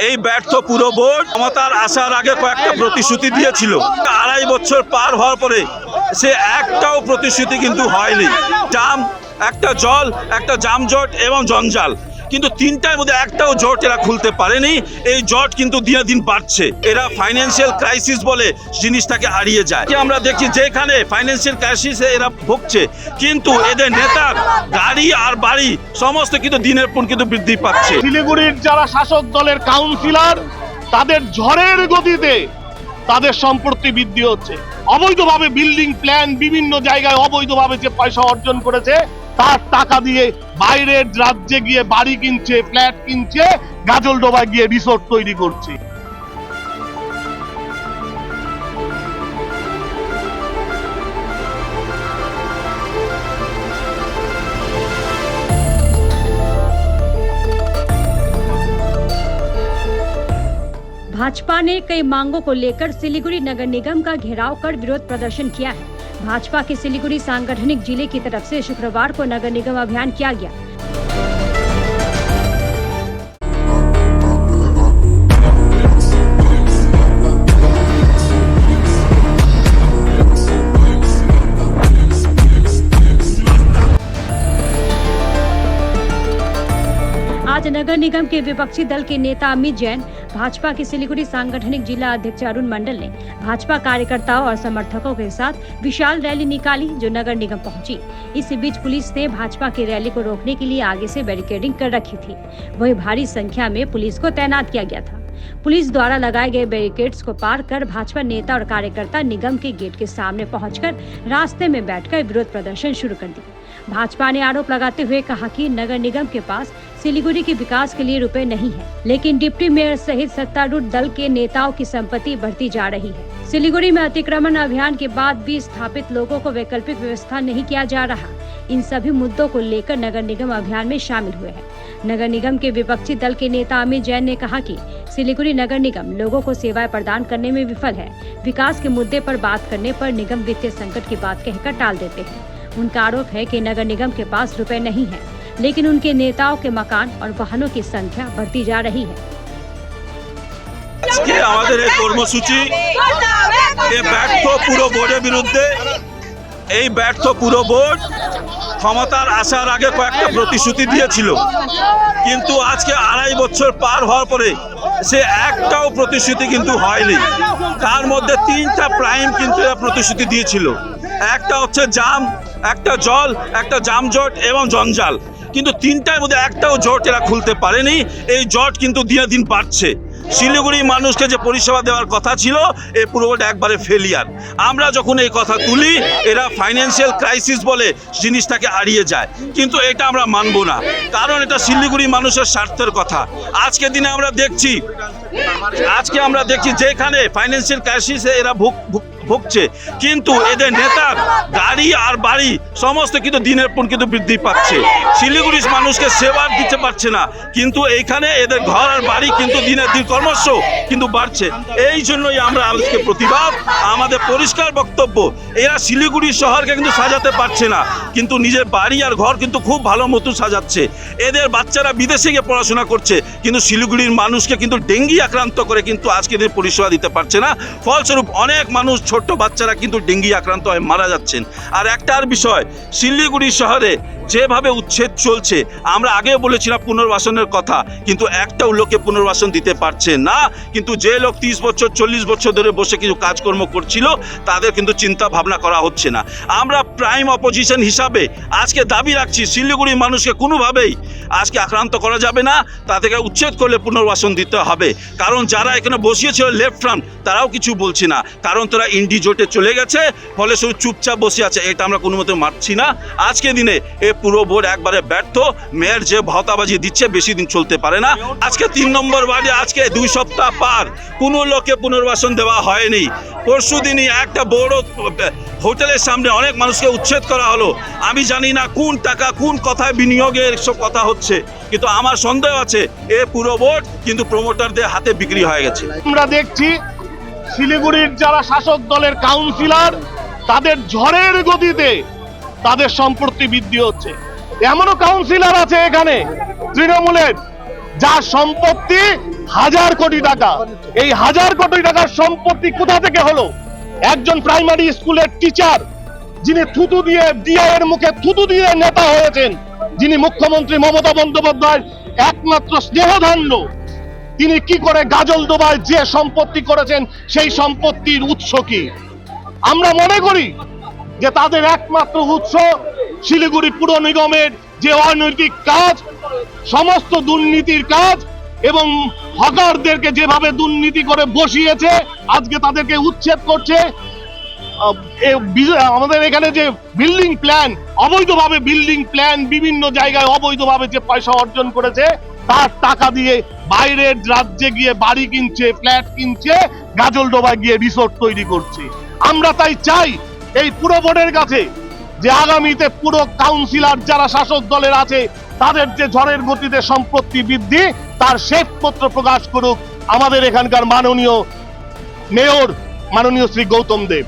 এই ব্যর্থ পুরো বোর্ড ক্ষমতার আসার আগে কয়েকটা প্রতিশ্রুতি দিয়েছিল, 2.5 বছর পার হওয়ার পরে সে একটাও প্রতিশ্রুতি কিন্তু হয়নি। জাম, একটা জল, একটা যানজট এবং জঞ্জাল, কিন্তু তিনটার মধ্যে একটাও জট এরা খুলতে পারেনি। এই জট কিন্তু দিনে দিন বাড়ছে। এরা ফাইন্যান্সিয়াল ক্রাইসিস বলে জিনিসটাকে হারিয়ে যায়। আমরা দেখছি যেখানে ফাইন্যান্সিয়াল ক্রাইসিসে এরা ভুগছে, কিন্তু এদের নেতার গাড়ি আর বাড়ি সমস্ত কিন্তু দিনের পর কিন্তু বৃদ্ধি পাচ্ছে। শিলিগুড়ির যারা শাসক দলের কাউন্সিলর, তাদের ঝড়ের গতিতে তাদের সম্পত্তি বৃদ্ধি হচ্ছে। অবৈধভাবে বিল্ডিং প্ল্যান, বিভিন্ন জায়গায় অবৈধভাবে যে পয়সা অর্জন করেছে তার টাকা দিয়ে বাইরের রাজ্যে গিয়ে বাড়ি কিনছে, ফ্ল্যাট কিনছে, গাজলডোবায় গিয়ে রিসোর্ট তৈরি করছে। भाजपा ने कई मांगों को लेकर सिलीगुड़ी नगर निगम का घेराव कर विरोध प्रदर्शन किया है। भाजपा के सिलीगुड़ी सांगठनिक जिले की तरफ से शुक्रवार को नगर निगम अभियान किया गया। आज नगर निगम के विपक्षी दल के नेता अमित जैन, भाजपा के सिलीगुड़ी सांगठनिक जिला अध्यक्ष अरुण मंडल ने भाजपा कार्यकर्ताओं और समर्थकों के साथ विशाल रैली निकाली, जो नगर निगम पहुंची। इस बीच पुलिस ने भाजपा की रैली को रोकने के लिए आगे से बैरिकेडिंग कर रखी थी। वहीं भारी संख्या में पुलिस को तैनात किया गया था। पुलिस द्वारा लगाए गए बैरिकेड्स को पार कर भाजपा नेता और कार्यकर्ता निगम के गेट के सामने पहुंचकर रास्ते में बैठकर विरोध प्रदर्शन शुरू कर दिया। भाजपा ने आरोप लगाते हुए कहा कि नगर निगम के पास सिलीगुड़ी के विकास के लिए रुपए नहीं है, लेकिन डिप्टी मेयर सहित सत्तारूढ़ दल के नेताओं की संपत्ति बढ़ती जा रही है। सिलीगुड़ी में अतिक्रमण अभियान के बाद भी स्थापित लोगों को वैकल्पिक व्यवस्था नहीं किया जा रहा। इन सभी मुद्दों को लेकर नगर निगम अभियान में शामिल हुए हैं। नगर निगम के विपक्षी दल के नेता अमित जैन ने कहा कि सिलीगुड़ी नगर निगम लोगों को सेवाएं प्रदान करने में विफल है। विकास के मुद्दे पर बात करने पर निगम वित्तीय संकट की बात कहकर टाल देते हैं। उनका आरोप है कि नगर निगम के पास रुपए नहीं है, लेकिन उनके नेताओं के मकान और वाहनों की संख्या बढ़ती जा रही है। আজকে আমাদের এই কর্মসূচি এই ব্যর্থ পুরো বোর্ডের বিরুদ্ধে। এই ব্যর্থ পুরো বোর্ড ক্ষমতার আসার আগে কয়েকটা প্রতিশ্রুতি দিয়েছিল, কিন্তু আজকে 2.5 বছর পার হওয়ার পরে সে একটাও প্রতিশ্রুতি কিন্তু হয়নি। তার মধ্যে 3টা প্রাইম কিন্তু প্রতিশ্রুতি দিয়েছিল। একটা হচ্ছে জাম, একটা জল, একটা যানজট এবং জঞ্জাল, কিন্তু তিনটার মধ্যে একটাও জট এরা খুলতে পারেনি। এই জট কিন্তু দিনে দিন বাড়ছে। শিলিগুড়ি মানুষকে যে পরিষেবা দেওয়ার কথা ছিল, এই পুরোটা একবারে ফেলিয়ার। আমরা যখন এই কথা তুলি, এরা ফাইন্যান্সিয়াল ক্রাইসিস বলে জিনিসটাকে হারিয়ে যায়, কিন্তু এটা আমরা মানব না, কারণ এটা শিলিগুড়ি মানুষের স্বার্থের কথা। আজকের দিনে আমরা দেখছি যেখানে ফাইন্যান্সিয়াল ক্রাইসিসে এরা ভুগছে, কিন্তু এদের নেতার গাড়ি আর বাড়ি সমস্ত কিন্তু দিনের পর কিন্তু বৃদ্ধি পাচ্ছে। শিলিগুড়ির মানুষকে সেবা দিতে পারছে না, কিন্তু এইখানে এদের ঘর আর বাড়ি কিন্তু দিনের দিন ক্রমশ কিন্তু বাড়ছে। এই জন্যই আমরা আজকে প্রতিবাদ, আমাদের পরিষ্কার বক্তব্য, এরা শিলিগুড়ি শহরকে কিন্তু সাজাতে পারছে না, কিন্তু নিজের বাড়ি আর ঘর কিন্তু খুব ভালো মতো সাজাচ্ছে। এদের বাচ্চারা বিদেশে গিয়ে পড়াশোনা করছে, কিন্তু শিলিগুড়ির মানুষকে কিন্তু ডেঙ্গি আক্রান্ত করে কিন্তু আজকে দিন পরিষেবা দিতে পারছে না। ফলস্বরূপ অনেক মানুষ, ছোট্ট বাচ্চারা কিন্তু ডেঙ্গি আক্রান্ত হয়ে মারা যাচ্ছেন। আর একটার বিষয়, শিলিগুড়ি শহরে যেভাবে উচ্ছেদ চলছে, আমরা আগেও বলেছিলাম পুনর্বাসনের কথা, কিন্তু একটাও লোকে পুনর্বাসন দিতে পারছে না। কিন্তু যে লোক 30 বছর 40 বছর ধরে বসে কিছু কাজকর্ম করছিল, তাদের কিন্তু চিন্তা ভাবনা করা হচ্ছে না। আমরা প্রাইম অপোজিশন হিসাবে আজকে দাবি রাখছি, শিলিগুড়ি মানুষকে কোনোভাবেই আজকে আক্রান্ত করা যাবে না, তাদেরকে উচ্ছেদ করলে পুনর্বাসন দিতে হবে। কারণ যারা এখানে বসিয়েছিল লেফট ফ্রন্ট, তারাও কিছু বলছে না, কারণ তারা ইন্ডি জোটে চলে গেছে, ফলে শুধু চুপচাপ বসে আছে। এটা আমরা কোনো মতে মানছি না। আজকে দিনে এ পুরো বোর্ড একবারে ব্যর্থ। মেয়র যে ভাওতাবাজি দিচ্ছে, বেশি দিন চলতে পারে না। আজকে 3 নম্বর ওয়ার্ডে আজকে 2 সপ্তাহ পার কোনো লোকে পুনর্বাসন দেওয়া হয়নি। পরশু দিনই একটা বড় হোটেলের সামনে অনেক মানুষকে উচ্ছেদ করা হলো। আমি জানি না কোন টাকা কোন কথায় বিনিয়োগের সব কথা হচ্ছে, কিন্তু আমার সন্দেহ আছে এ পুরো বোর্ড কিন্তু প্রমোটারদের হাতে বিক্রি হয়ে গেছে। আমরা দেখছি শিলিগুড়ির যারা শাসক দলের কাউন্সিলর, তাদের ঝড়ের গতিতে তাদের সম্পত্তি বৃদ্ধি হচ্ছে। এমনও কাউন্সিলর আছে এখানে তৃণমূলের, যার সম্পত্তি হাজার কোটি টাকা, এই হাজার কোটি টাকার সম্পত্তি কোথা থেকে হলো? একজন প্রাইমারি স্কুলের টিচার যিনি থুতু দিয়ে ডিআইয়ের মুখে থুতু দিয়ে নেতা হয়েছেন, যিনি মুখ্যমন্ত্রী মমতা বন্দ্যোপাধ্যায়ের একমাত্র স্নেহধান্য, তিনি কি করে গাজল ডোবায় যে সম্পত্তি করেছেন সেই সম্পত্তির উৎস কি? আমরা মনে করি যে তাদের একমাত্র উৎস শিলিগুড়ি পুর নিগমের যে অনৈতিক কাজ, সমস্ত দুর্নীতির কাজ, এবং হকারদেরকে যেভাবে দুর্নীতি করে বসিয়েছে, আজকে তাদেরকে উচ্ছেদ করছে। আমাদের এখানে যে বিল্ডিং প্ল্যান, অবৈধভাবে বিল্ডিং প্ল্যান বিভিন্ন জায়গায় অবৈধভাবে যে পয়সা অর্জন করেছে, তার টাকা দিয়ে বাইরের রাজ্যে গিয়ে বাড়ি কিনছে, ফ্ল্যাট কিনছে, গাজলডোবায় গিয়ে রিসোর্ট তৈরি করছে। আমরা তাই চাই এই পুরো বোর্ডের কাছে যে আগামীতে পুরো কাউন্সিলর যারা শাসক দলের আছে তাদের যে ঝড়ের গতিতে সম্পত্তি বৃদ্ধি, তার শ্বেতপত্র প্রকাশ করুক আমাদের এখানকার মাননীয় মেয়র, মাননীয় শ্রী গৌতম দেব।